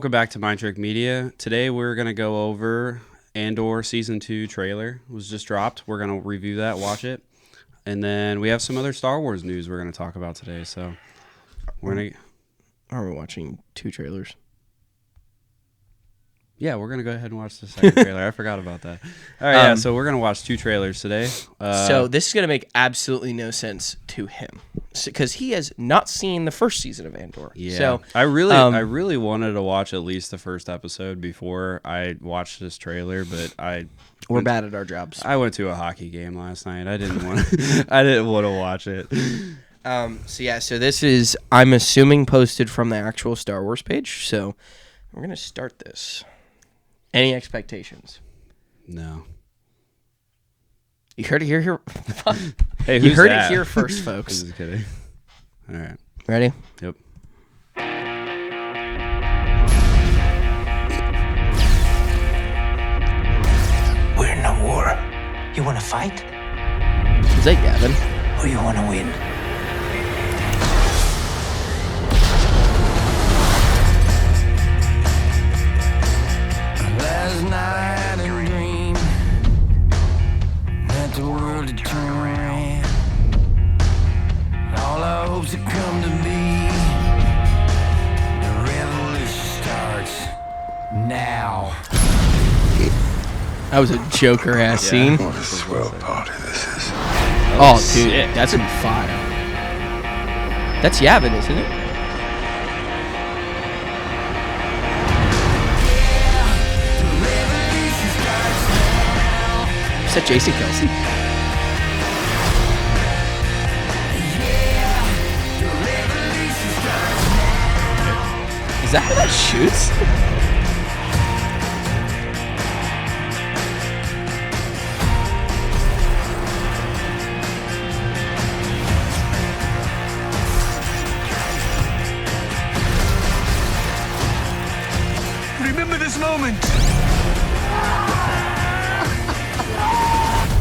welcome back to Mind Trick Media. Today we're going to go over Andor Season 2 trailer. It was just dropped. We're going to review that, watch it. And then we have some other Star Wars news we're going to talk about today. So we're going to... Are we watching 2 trailers? Yeah, we're going to go ahead and watch the second trailer. I forgot about that. All right, so we're going to watch 2 trailers today. So this is going to make absolutely no sense to him because he has not seen the first season of Andor. Yeah, so, I really wanted to watch at least the first episode before I watched this trailer, but we're bad at our jobs. I went to a hockey game last night. I didn't want to watch it. So this is, I'm assuming, posted from the actual Star Wars page. So we're going to start this. Any expectations? No. You heard it here. Hey, you heard that? it here first, folks. Just kidding. All right. Ready? Yep. We're in a war. You want to fight? Is that Gavin? Or you want to win? Last night I dreamed that the world had turned. All our hopes had come to be. The revolution starts now. That was a Joker-ass scene. What a swell party this is. Oh, dude, that's gonna be fire. That's Yavin, isn't it? Is that Jason Kelsey? Is that how that shoots? Remember this moment.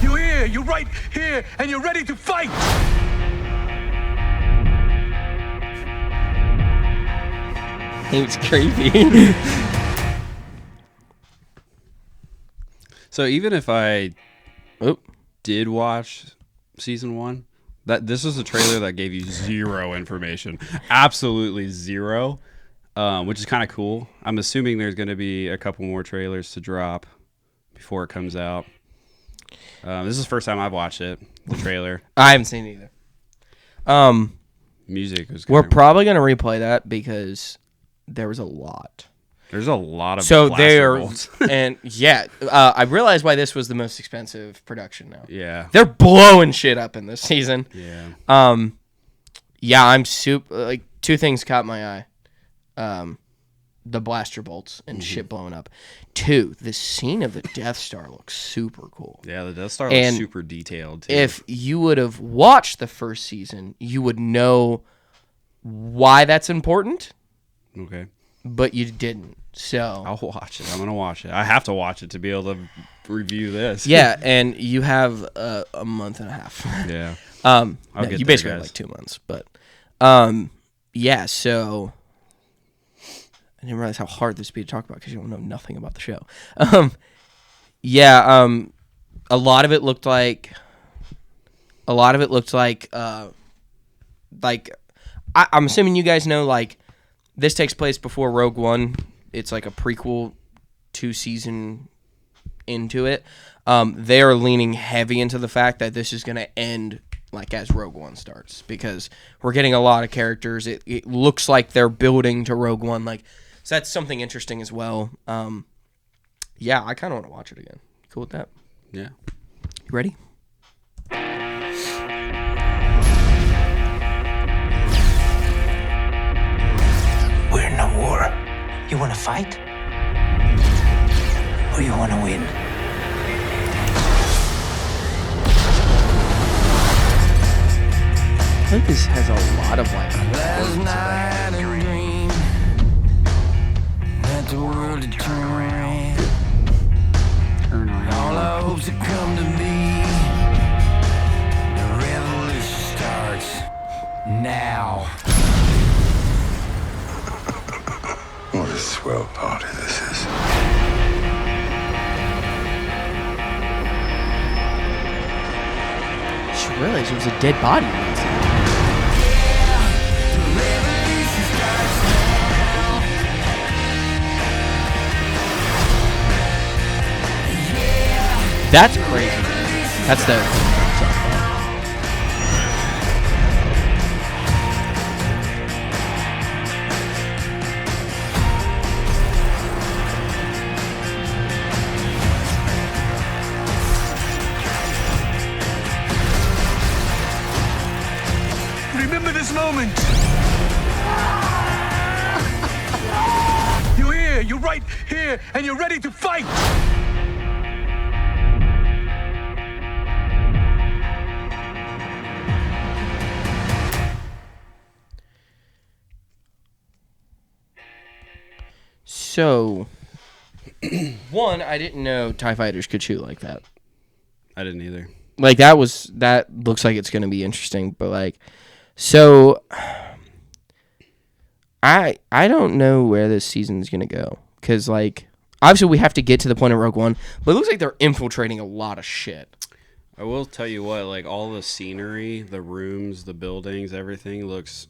You're here, you're right here, and you're ready to fight. He was creepy. So even if I did watch season 1, this is a trailer that gave you zero information, absolutely zero, which is kind of cool. I'm assuming there's going to be a couple more trailers to drop before it comes out. This is the first time I've watched it, the trailer. I haven't seen it either. Music was. We're probably gonna replay that because there was a lot. There's a lot of so blaster they're bolts. and yeah, I realized why this was the most expensive production now. Yeah, they're blowing shit up in this season. Yeah. Yeah, I'm super. Like 2 things caught my eye. The blaster bolts and shit blowing up. 2, the scene of the Death Star looks super cool. Yeah, the Death Star looks super detailed too. If you would have watched the first season, you would know why that's important. Okay. But you didn't. So I'll watch it. I'm gonna watch it. I have to watch it to be able to review this. Yeah, and you have a month and a half. Yeah. You basically have like 2 months, but yeah. So I didn't realize how hard this would be to talk about because you don't know nothing about the show. Yeah. A lot of it looked like. I'm assuming you guys know, like, this takes place before Rogue One. It's like a prequel 2 season into it. They are leaning heavy into the fact that this is going to end like as Rogue One starts because we're getting a lot of characters. It looks like they're building to Rogue One. Like, so that's something interesting as well. Yeah, I kind of want to watch it again. Cool with that? Yeah. You ready? We're in a war. You want to fight? Or you want to win? I think this has a lot of like. Last night I dreamed that the world had turned around. All our hopes had come to be. The revolution starts now. What a swell just realized it was a dead body in that scene. That's crazy. That's the... Remember this moment. You're here. You're right here, and you're ready to fight. So, one, I didn't know TIE fighters could shoot like that. I didn't either. Like, that looks like it's going to be interesting, but, like, so, I don't know where this season's going to go, because, like, obviously we have to get to the point of Rogue One, but it looks like they're infiltrating a lot of shit. I will tell you what, like, all the scenery, the rooms, the buildings, everything looks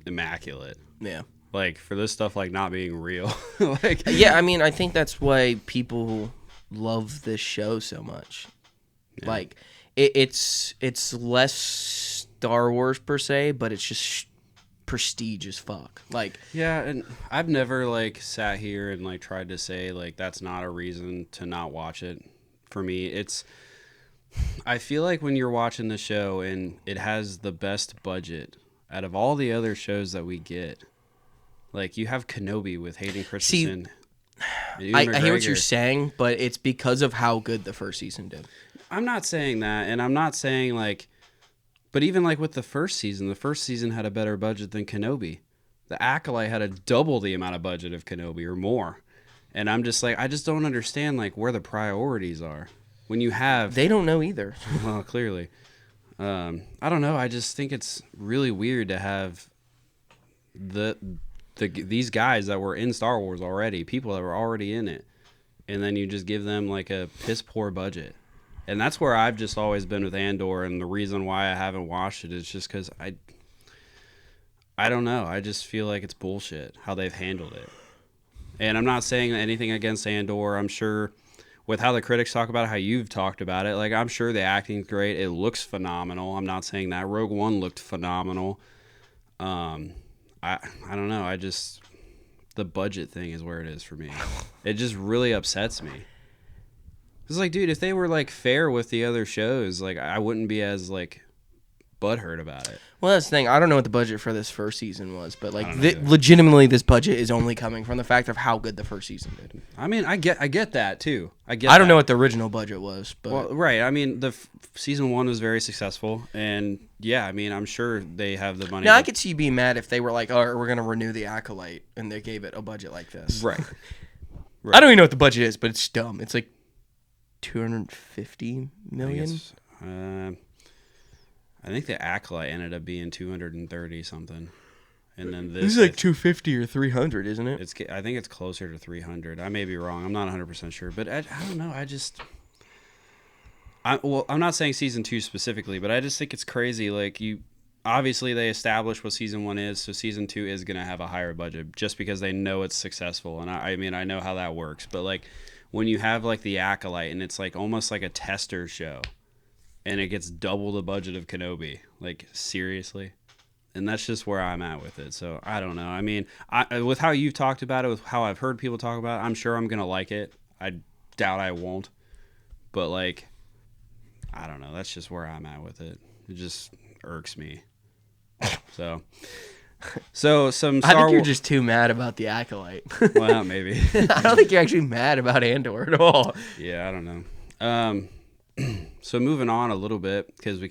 immaculate. Yeah. Like, for this stuff, like, not being real. Like, Yeah, I mean, I think that's why people love this show so much. Yeah. Like, it's less Star Wars per se, but it's just prestige as fuck. Like, yeah, and I've never, like, sat here and, like, tried to say, like, that's not a reason to not watch it. For me, I feel like when you're watching the show and it has the best budget out of all the other shows that we get, like, you have Kenobi with Hayden Christensen. I hear what you're saying, but it's because of how good the first season did. I'm not saying that, and I'm not saying, like, but even, like, with the first season had a better budget than Kenobi. The Acolyte had a double the amount of budget of Kenobi or more. And I'm just like, I just don't understand, like, where the priorities are. When you have... They don't know either. Well, clearly. I don't know. I just think it's really weird to have these guys that were in Star Wars already, people that were already in it, and then you just give them, like, a piss-poor budget. And that's where I've just always been with Andor, and the reason why I haven't watched it is just because I don't know. I just feel like it's bullshit how they've handled it. And I'm not saying anything against Andor. I'm sure with how the critics talk about it, how you've talked about it, like, I'm sure the acting's great. It looks phenomenal. I'm not saying that. Rogue One looked phenomenal. I don't know. The budget thing is where it is for me. It just really upsets me. It's like, dude, if they were, like, fair with the other shows, like, I wouldn't be as, like, butthurt about it. Well, that's the thing. I don't know what the budget for this first season was, but, like, legitimately, this budget is only coming from the fact of how good the first season did. I mean, I get that too. I don't know what the original budget was, but well, right. I mean, the season 1 was very successful, and yeah, I mean, I'm sure they have the money. Now I could see you being mad if they were like, "Oh, we're gonna renew the Acolyte," and they gave it a budget like this. Right. I don't even know what the budget is, but it's dumb. It's like $250 million. I think the Acolyte ended up being 230 something, and then this is like 250 or 300, isn't it? I think it's closer to 300. I may be wrong. I'm not 100% sure, but I don't know. I'm not saying season 2 specifically, but I just think it's crazy. Like, obviously they established what season 1 is, so season 2 is gonna have a higher budget just because they know it's successful, and I mean I know how that works, but like when you have like the Acolyte and it's like almost like a tester show, and it gets double the budget of Kenobi, like, seriously. And that's just where I'm at with it. So I don't know. I mean, with how you've talked about it, with how I've heard people talk about it, I'm sure I'm gonna like it. I doubt I won't, but like, I don't know. That's just where I'm at with it. It just irks me. So some I think you're just too mad about the Acolyte. Well, maybe. I don't think you're actually mad about Andor at all. Yeah, I don't know. So moving on a little bit, because I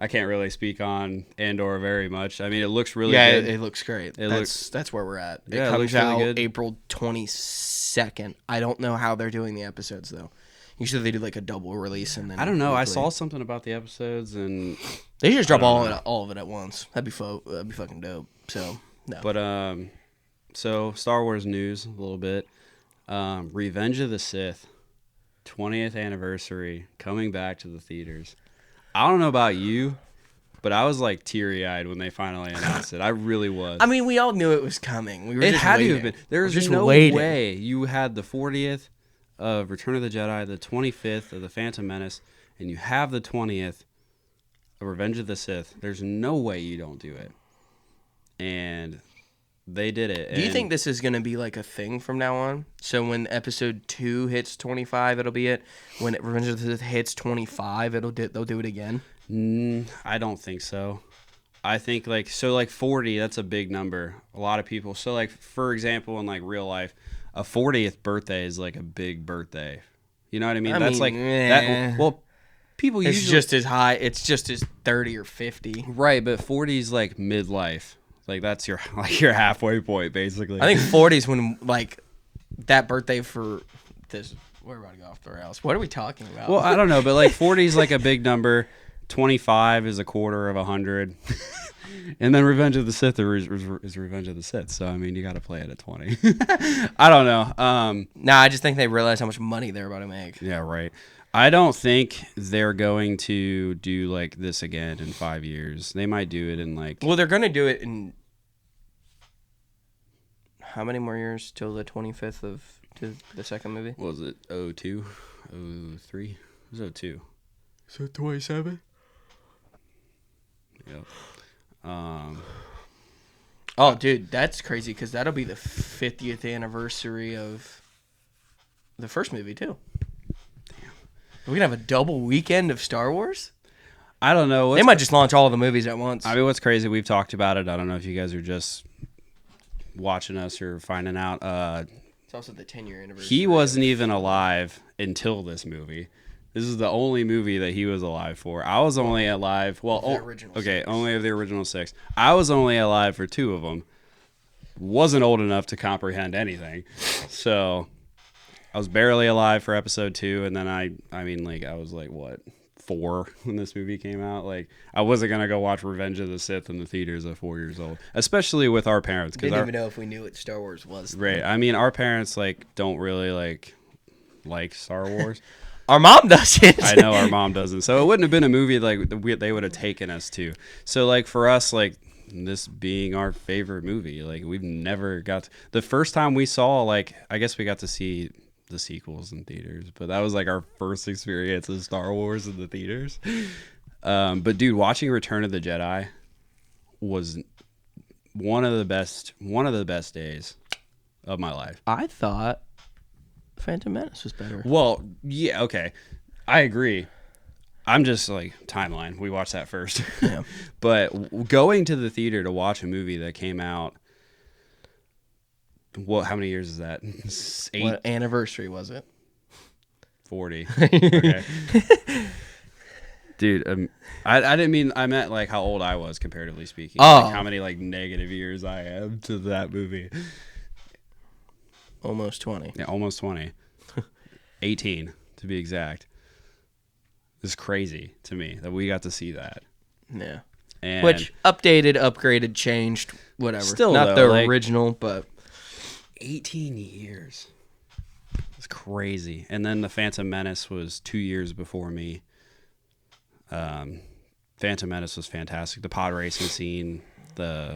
can't really speak on Andor very much. I mean, it looks really good. Yeah, it looks great. That's where we're at. Yeah, it it looks comes out really good. April 22nd. I don't know how they're doing the episodes though. Usually they do like a double release and then I don't know. I weekly. saw something about the episodes, and They should just drop all of it at once. That'd be fucking dope. So no. But so Star Wars news a little bit. Revenge of the Sith, 20th anniversary, coming back to the theaters. I don't know about you, but I was like teary-eyed when they finally announced it. I really was. I mean, we all knew it was coming. We were It just had waiting. to have been. There was just no waiting. way you had the 40th of Return of the Jedi, the 25th of the Phantom Menace, and you have the 20th of Revenge of the Sith. There's no way you don't do it. And they did it. Do you And think this is going to be like a thing from now on? So when episode 2 hits 25, it'll be it. When Revenge of the Sith hits 25, they'll do it again. I don't think so. I think like 40, that's a big number. A lot of people. So like for example, in like real life, a 40th birthday is like a big birthday. You know what I mean? That's like that. Well, people It's usually just as high. It's just as 30 or 50. right, but 40 is like midlife. Like that's your halfway point basically. I think 40 is when like that birthday for this. We're about to go off the rails. What are we talking about? Well, I don't know, but like 40 is like a big number. 25 is a quarter of 100. And then Revenge of the Sith is Revenge of the Sith. So I mean, you got to play it at 20. I don't know. Nah, I just think they realize how much money they're about to make. Yeah, right. I don't think they're going to do like this again in 5 years. They might do it in like. Well, they're going to do it in how many more years till the 25th of to the second movie? What was it? 02? 03? It was 02. So 27? Yep. Oh, dude, that's crazy because that'll be the 50th anniversary of the first movie too. Damn. We're gonna have a double weekend of Star Wars. I don't know. They might just launch all the movies at once. I mean, what's crazy? We've talked about it. I don't know if you guys are just watching us or finding out. It's also the 10-year anniversary. He wasn't even alive until this movie. This is the only movie that he was alive for. I was only alive. Well, the original okay, 6. only of the original 6. I was only alive for 2 of them. Wasn't old enough to comprehend anything, so I was barely alive for episode 2, and then I mean, like I was like what 4 when this movie came out. Like I wasn't gonna go watch Revenge of the Sith in the theaters at 4 years old, especially with our parents. Didn't even know if we knew what Star Wars was. Right. I mean, our parents like don't really like Star Wars. Our mom doesn't. I know our mom doesn't. So it wouldn't have been a movie like they would have taken us to. So like for us, like this being our favorite movie, like we've never the first time we saw, like I guess we got to see the sequels in theaters, but that was like our first experience of Star Wars in the theaters. But dude, watching Return of the Jedi was one of the best days of my life. I thought Phantom Menace was better. Well, yeah, okay. I agree. I'm just like timeline. We watched that first. Yeah. But going to the theater to watch a movie that came out, how many years is that? 8? What anniversary was it? 40. Okay. Dude, I didn't mean, I meant like how old I was comparatively speaking. Oh. Like how many like negative years I am to that movie. Almost 20. Yeah, almost 20. 18 to be exact. It's crazy to me that we got to see that. Yeah. And Which updated, upgraded, changed, whatever. Still, not though, the like- original, but 18 years. It's crazy. And then the Phantom Menace was 2 years before me. Phantom Menace was fantastic. The pod racing scene, yeah,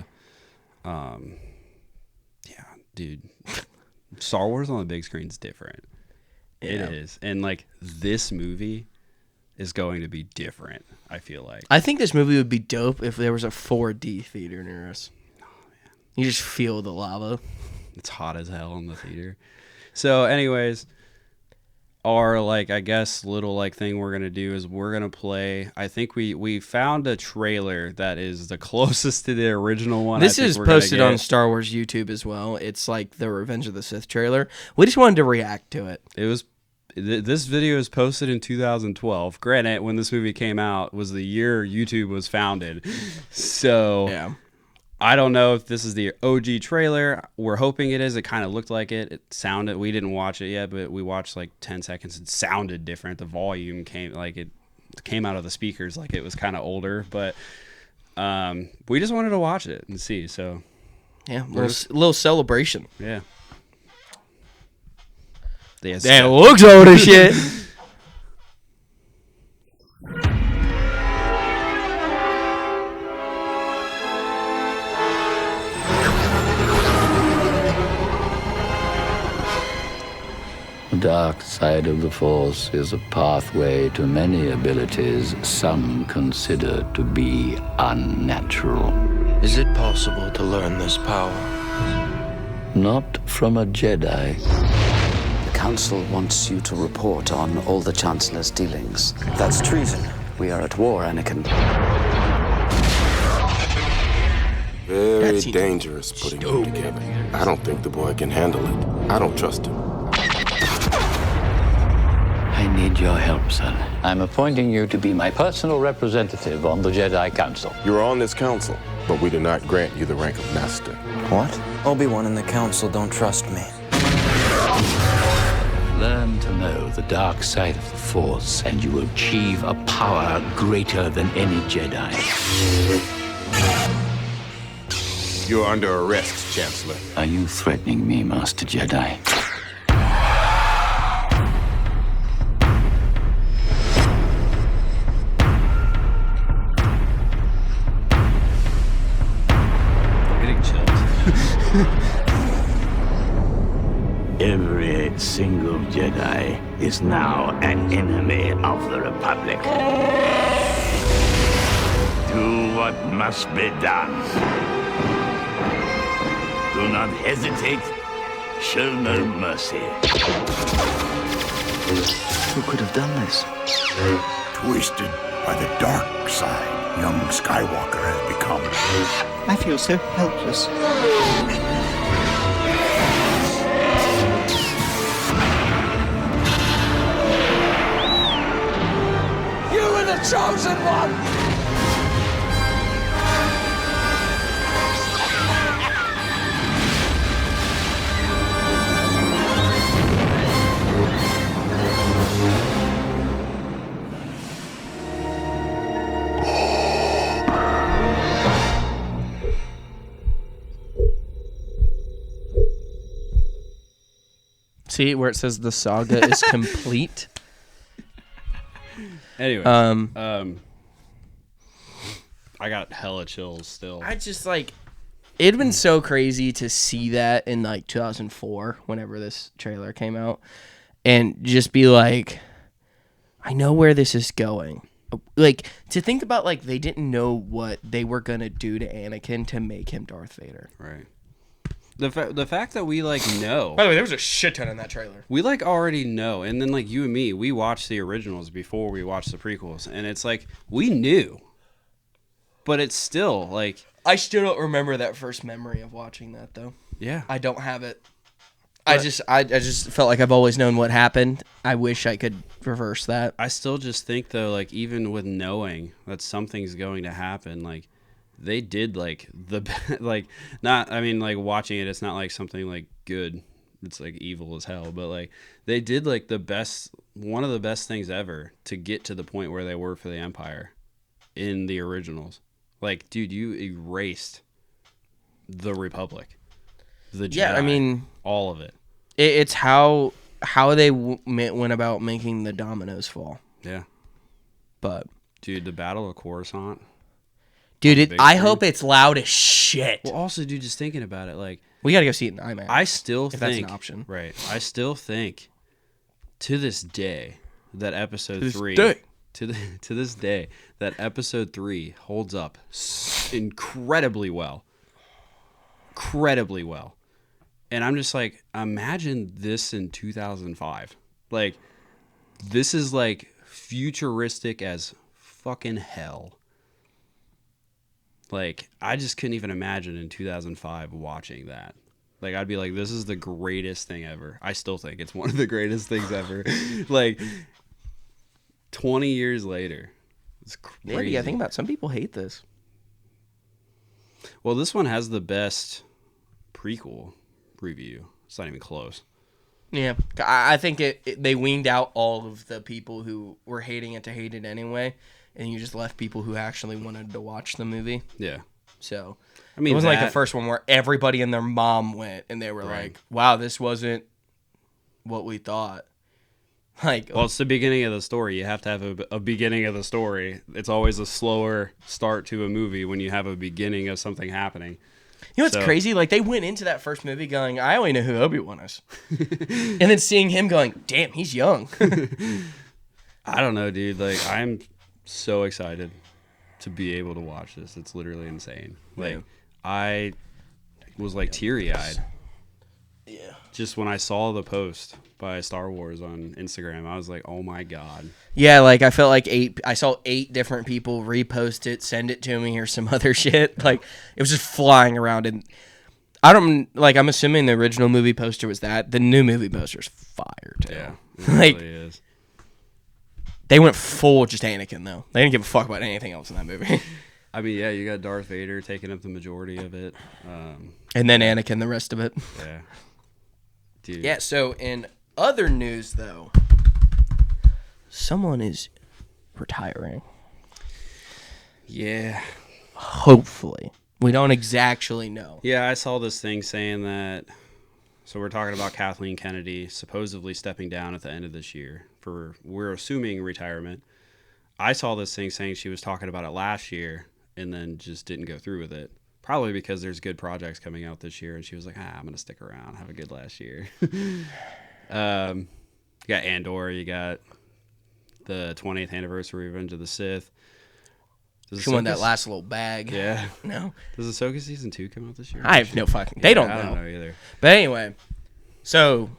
dude. Star Wars on the big screen is different. Yeah. It is. And like this movie is going to be different, I feel like. I think this movie would be dope if there was a 4D theater near us. Oh, man. You just feel the lava. It's hot as hell in the theater. So anyways, our like I guess little like thing we're gonna do is we're gonna play. I think we found a trailer that is the closest to the original one. This I think is we're gonna posted get. on Star Wars YouTube as well. It's like the Revenge of the Sith trailer. We just wanted to react to it. It was. This video is posted in 2012. Granted, when this movie came out was the year YouTube was founded. So Yeah. I don't know if this is the OG trailer. We're hoping it is. It kind of looked like it. It sounded. We didn't watch it yet, but we watched like 10 seconds. It sounded different. The volume came out of the speakers like it was kind of older. But we just wanted to watch it and see. So Yeah, little celebration. yeah. Damn, it looks old as shit. dark side of the Force is a pathway to many abilities some consider to be unnatural. Is it possible to learn this power? Not from a Jedi. The Council wants you to report on all the Chancellor's dealings. That's treason. We are at war, Anakin. Very dangerous putting them together. I don't think the boy can handle it. I don't trust him. I need your help, son. I'm appointing you to be my personal representative on the Jedi Council. You are on this council, but we do not grant you the rank of master. What? Obi-Wan and the Council don't trust me. Learn to know the dark side of the Force, and you will achieve a power greater than any Jedi. You're under arrest, Chancellor. Are you threatening me, Master Jedi? I'm getting chills. Every single Jedi is now an enemy of the Republic. Do what must be done. Do not hesitate. Show no mercy. Who could have done this? Twisted by the dark side, young Skywalker has become. I feel so helpless. You were the chosen one! See where it says the saga is complete. Anyway, I got hella chills still. I just like it'd been so crazy to see that in like 2004 whenever this trailer came out and just be like, I know where this is going. Like to think about like they didn't know what they were gonna do to Anakin to make him Darth Vader. Right. The fact that we like know. By the way, there was a shit ton in that trailer. We like already know, and then like you and me, we watched the originals before we watched the prequels, and it's like we knew, but it's still like I still don't remember that first memory of watching that though. yeah. I don't have it. I just felt like I've always known what happened. I wish I could reverse that. I still just think though, like even with knowing that something's going to happen, like they did like the like not. I mean, like watching it, it's not like something like good. It's like evil as hell, but like they did like the best, one of the best things ever to get to the point where they were for the Empire in the originals. Like, dude, you erased the Republic, the Jedi, Yeah, I mean, all of it. It's how they went about making the dominoes fall. Yeah, But dude, the Battle of Coruscant. dude, big I screen. hope it's loud as shit. Well, also, dude, just thinking about it, like We gotta go see it in IMAX. I still if think that's an option. right. I still think to this day that episode 3 to this day that episode 3 holds up incredibly well. Incredibly well. And I'm just like, imagine this in 2005. Like, this is like futuristic as fucking hell. Like, I just couldn't even imagine in 2005 watching that. Like, I'd be like, this is the greatest thing ever. I still think it's one of the greatest things ever. Like, 20 years later. It's crazy. Yeah, think about it. Some people hate this. Well, this one has the best prequel review. It's not even close. Yeah, I think they weaned out all of the people who were hating it to hate it anyway, and you just left people who actually wanted to watch the movie. Yeah. So I mean, it wasn't like the first one where everybody and their mom went and they were like, "Wow, this wasn't what we thought." Like, well, it's the beginning of the story. You have to have a beginning of the story. It's always a slower start to a movie when you have a beginning of something happening. You know what's crazy? Like, they went into that first movie going, I only know who Obi-Wan is. And then seeing him going, damn, he's young. I don't know, dude. Like, I'm so excited to be able to watch this. It's literally insane. Like, I was like teary-eyed. Yeah. Just when I saw the post by Star Wars on Instagram, I was like, oh my God. Yeah, like I felt like I saw 8 different people repost it, send it to me or some other shit. Like it was just flying around, and I'm assuming the original movie poster was that. The new movie poster's fire too. Yeah. It Like really is. they went full just Anakin though. They didn't give a fuck about anything else in that movie. I mean, yeah, you got Darth Vader taking up the majority of it. And then Anakin the rest of it. Yeah. Dude. Yeah, so in other news though, someone is retiring. Yeah. Hopefully. We don't exactly know. Yeah, I saw this thing saying that. So we're talking about Kathleen Kennedy supposedly stepping down at the end of this year for, we're assuming, retirement. I saw this thing saying she was talking about it last year and then just didn't go through with it. Probably because there's good projects coming out this year, and she was like, I'm going to stick around, have a good last year. You got Andor, you got the 20th anniversary of Revenge of the Sith. She won that last little bag. Yeah. No. Does Ahsoka Season 2 come out this year? I have no fucking... They don't know. I don't know either. But anyway, so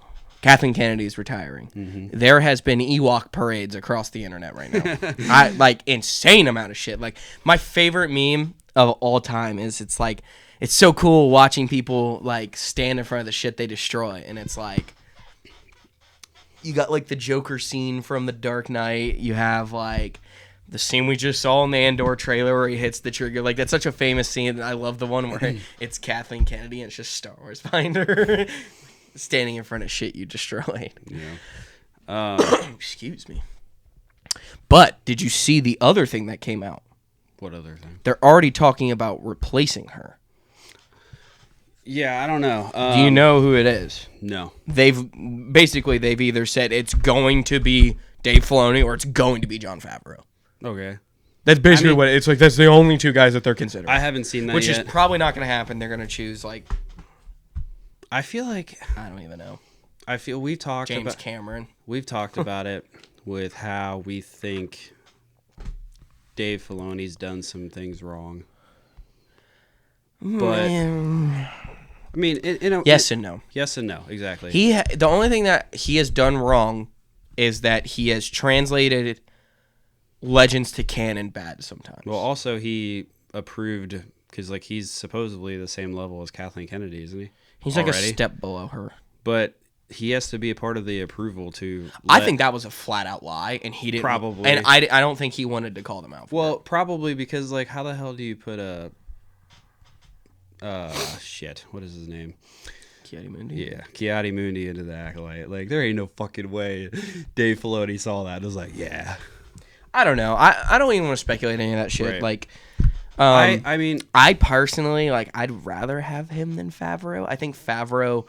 Kathleen Kennedy is retiring. Mm-hmm. There has been Ewok parades across the internet right now. Insane amount of shit. Like, my favorite meme of all time is it's so cool watching people like stand in front of the shit they destroy, and it's like you got like the Joker scene from The Dark Knight, you have like the scene we just saw in the Andor trailer where he hits the trigger. Like, that's such a famous scene. I love the one where it's Kathleen Kennedy and it's just Star Wars behind her standing in front of shit you destroyed. Yeah. Excuse me. But did you see the other thing that came out? What other thing? They're already talking about replacing her. Yeah, I don't know. Do you know who it is? No. They've either said it's going to be Dave Filoni or it's going to be Jon Favreau. Okay. That's basically what it's like. That's the only two guys that they're considering. I haven't seen that which yet. Is probably not going to happen. They're going to choose like I feel like I don't even know. We've talked James about Cameron. We've talked about it with how we think Dave Filoni's done some things wrong. But I mean, yes and no. Yes and no, exactly. The only thing that he has done wrong is that he has translated Legends to canon bad sometimes. Well, also he approved because like he's supposedly the same level as Kathleen Kennedy, isn't he? He's like a step below her. But he has to be a part of the approval to. I think that was a flat out lie, and he didn't. Probably. And I don't think he wanted to call them out. Well, probably because like how the hell do you put a shit? What is his name? Ki-Adi-Mundi. Yeah, Ki-Adi-Mundi into the Acolyte. Like there ain't no fucking way Dave Filoni saw that and was like, yeah. I don't know. I don't even want to speculate any of that shit. Right. Like, I mean, I personally like. I'd rather have him than Favreau. I think Favreau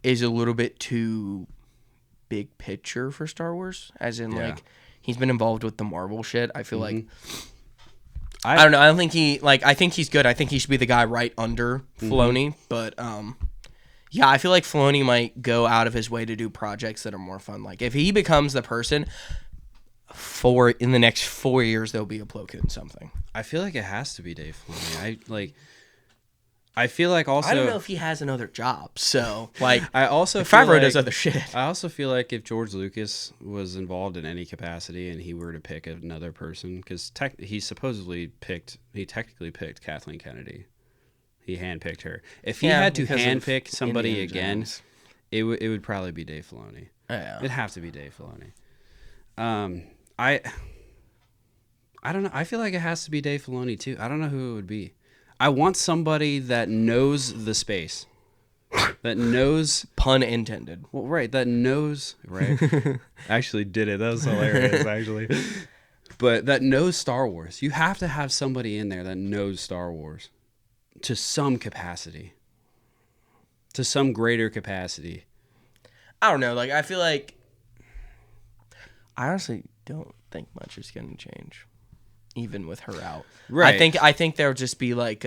is a little bit too big picture for Star Wars, as in like he's been involved with the Marvel shit. I feel like I don't know. I don't think I think he's good. I think he should be the guy right under Filoni. But yeah, I feel like Filoni might go out of his way to do projects that are more fun. Like if he becomes the person in the next 4 years, there'll be a Plo Koon something. I feel like it has to be Dave Filoni. I feel like also I don't know if he has another job. So like I also Favreau does other shit. I also feel like if George Lucas was involved in any capacity and he were to pick another person, because he technically picked Kathleen Kennedy. He handpicked her. If he had to handpick somebody again, it would probably be Dave Filoni. Yeah. It'd have to be Dave Filoni. I don't know. I feel like it has to be Dave Filoni too. I don't know who it would be. I want somebody that knows the space. That knows... Pun intended. Well, right. That knows... Right. Actually did it. That was hilarious, actually. But that knows Star Wars. You have to have somebody in there that knows Star Wars. To some capacity. To some greater capacity. I don't know. Like, I feel like... I honestly don't think much is going to change, even with her out. Right. I think there'll just be like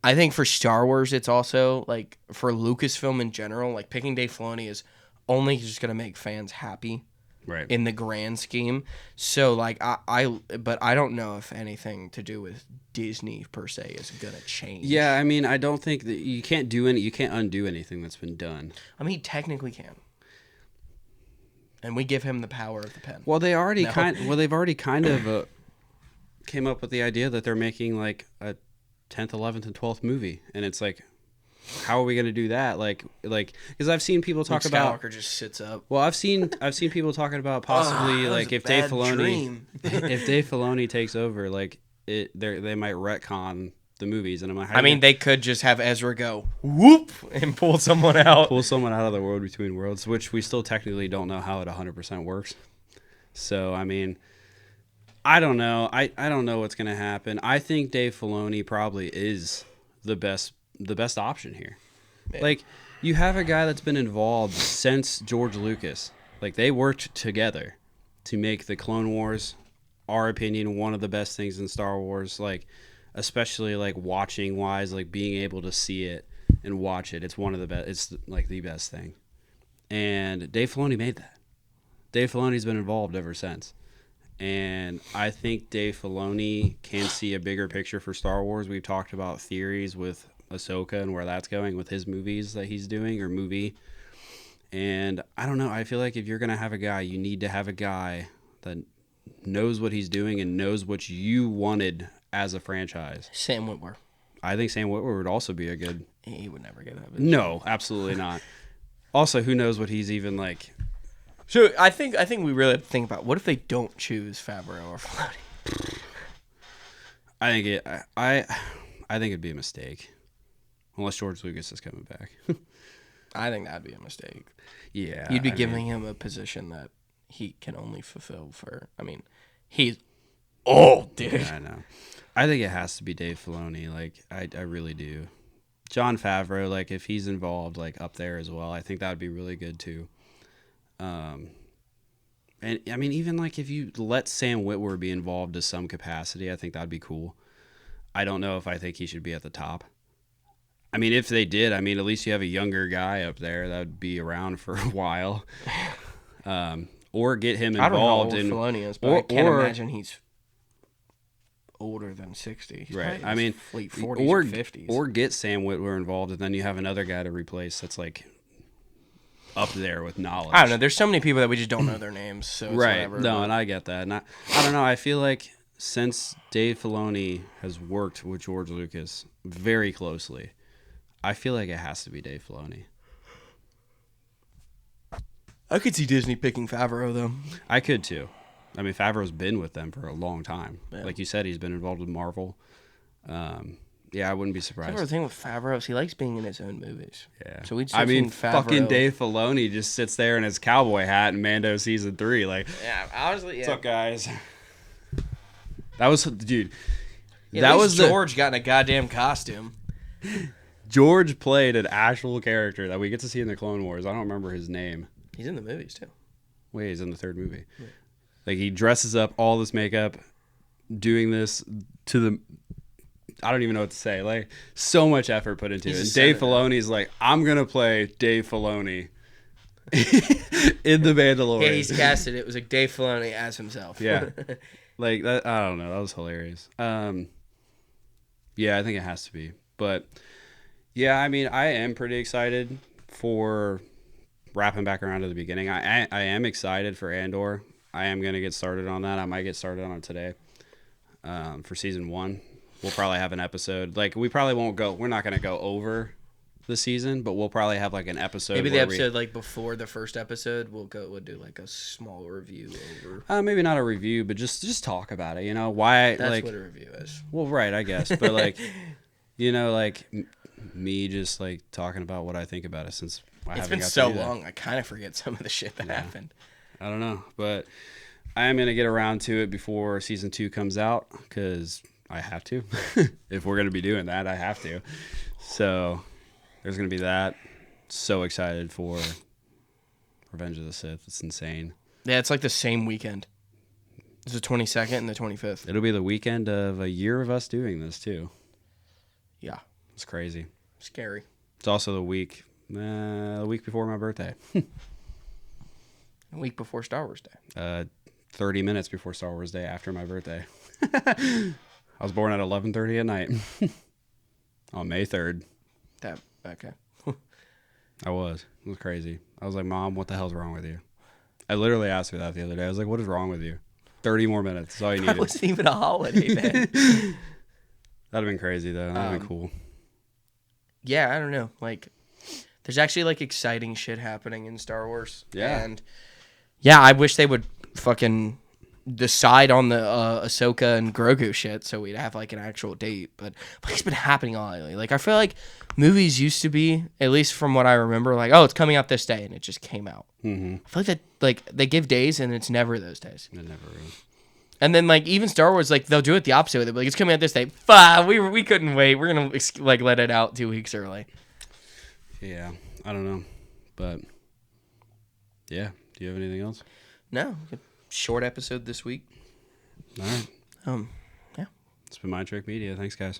I think for Star Wars, it's also like for Lucasfilm in general, like picking Dave Filoni is only just gonna make fans happy, Right. in the grand scheme. So like but I don't know if anything to do with Disney per se is gonna change. Yeah, I mean, I don't think that you can't undo anything that's been done. I mean, he technically can, and we give him the power of the pen. Well, they've already kind of came up with the idea that they're making like a 10th, 11th, and 12th movie, and it's like, how are we going to do that? Like, because I've seen people talk Luke about. Skywalker just sits up. Well, I've seen people talking about possibly like if Dave Filoni, if Dave Filoni takes over, like they might retcon the movies, and I'm like, I mean, they could just have Ezra go whoop and pull someone out of the world between worlds, which we still technically don't know how it 100% works. So I mean, I don't know. I don't know what's gonna happen. I think Dave Filoni probably is the best option here. Yeah. Like, you have a guy that's been involved since George Lucas. Like, they worked together to make the Clone Wars, our opinion, one of the best things in Star Wars. Like, especially like watching wise, like being able to see it and watch it. It's one of the best. It's like the best thing. And Dave Filoni made that. Dave Filoni's been involved ever since. And I think Dave Filoni can see a bigger picture for Star Wars. We've talked about theories with Ahsoka and where that's going with his movies that he's doing or movie. And I don't know. I feel like if you're going to have a guy, you need to have a guy that knows what he's doing and knows what you wanted as a franchise. Sam Witwer. I think Sam Witwer would also be a good... He would never get that. No, absolutely not. Also, who knows what he's even like... So I think we really have to think about what if they don't choose Favreau or Filoni. I think it'd be a mistake, unless George Lucas is coming back. I think that'd be a mistake. Yeah, you'd be giving him a position that he can only fulfill for. I mean, he's old, dude. Yeah, I know. I think it has to be Dave Filoni. Like I really do. Jon Favreau, like if he's involved, like up there as well, I think that would be really good too. And I mean, even like if you let Sam Witwer be involved to some capacity, I think that'd be cool. I don't know if I think he should be at the top. I mean, if they did, I mean, at least you have a younger guy up there that would be around for a while. Or get him involved in. I don't know how old Filoni is, but I can't imagine he's older than 60. He's right. I mean, late 40s or 50s. Or get Sam Witwer involved, and then you have another guy to replace that's like up there with knowledge. I don't know. There's so many people that we just don't know their names. So it's right. whatever, No, and I get that. And I don't know. I feel like since Dave Filoni has worked with George Lucas very closely, I feel like it has to be Dave Filoni. I could see Disney picking Favreau, though. I could, too. I mean, Favreau's been with them for a long time. Yeah. Like you said, he's been involved with Marvel. Yeah, I wouldn't be surprised. The thing with Favreau is he likes being in his own movies. Yeah. So we'd Favreau. Fucking Dave Filoni just sits there in his cowboy hat in Mando season 3. Like, yeah, honestly, yeah. What's up, guys? That was, dude. Yeah, that was George got in a goddamn costume. George played an actual character that we get to see in the Clone Wars. I don't remember his name. He's in the movies too. Wait, he's in the third movie. Yeah. Like he dresses up, all this makeup, doing this to the. I don't even know what to say. Like so much effort put into it. And Dave Filoni's like, I'm gonna play Dave Filoni in The Mandalorian. Yeah, he's casted. It was like Dave Filoni as himself. Yeah, like that. I don't know. That was hilarious. Yeah, I think it has to be. But yeah, I mean, I am pretty excited for wrapping back around to the beginning. I am excited for Andor. I am gonna get started on that. I might get started on it today. For season 1. We'll probably have an episode. Like, we probably won't go... We're not going to go over the season, but we'll probably have, like, an episode... Maybe the episode, like, before the first episode, we'll do, like, a small review over... Maybe not a review, but just talk about it, you know? Why, That's like... what a review is. Well, right, I guess. But, like, you know, like, me just, like, talking about what I think about it since I haven't got to do that. It's been so long, I kind of forget some of the shit that happened. I don't know, but I am going to get around to it before season 2 comes out, because... I have to. If we're going to be doing that, I have to. So there's going to be that. So excited for Revenge of the Sith. It's insane. Yeah, it's like the same weekend. It's the 22nd and the 25th. It'll be the weekend of a year of us doing this, too. Yeah. It's crazy. Scary. It's also the week before my birthday. A week before Star Wars Day. 30 minutes before Star Wars Day after my birthday. I was born at 11:30 at night on May 3rd. Okay. I was. It was crazy. I was like, Mom, what the hell's wrong with you? I literally asked her that the other day. I was like, what is wrong with you? 30 more minutes. That's all you needed. That wasn't even a holiday, man. That'd have been crazy, though. That'd have been cool. Yeah, I don't know. Like, there's actually, like, exciting shit happening in Star Wars. Yeah. And, yeah, I wish they would fucking decide on the Ahsoka and Grogu shit so we'd have, like, an actual date. But it's been happening all lately. Like, I feel like movies used to be, at least from what I remember, like, oh, it's coming out this day, and it just came out. Mm-hmm. I feel like that, like, they give days, and it's never those days. It never is. And then, like, even Star Wars, like, they'll do it the opposite with it. Like, it's coming out this day. Fuck, we couldn't wait. We're going to, like, let it out 2 weeks early. Yeah, I don't know. But, yeah. Do you have anything else? No. Short episode this week. All right. Yeah. It's been My Trick Media. Thanks, guys.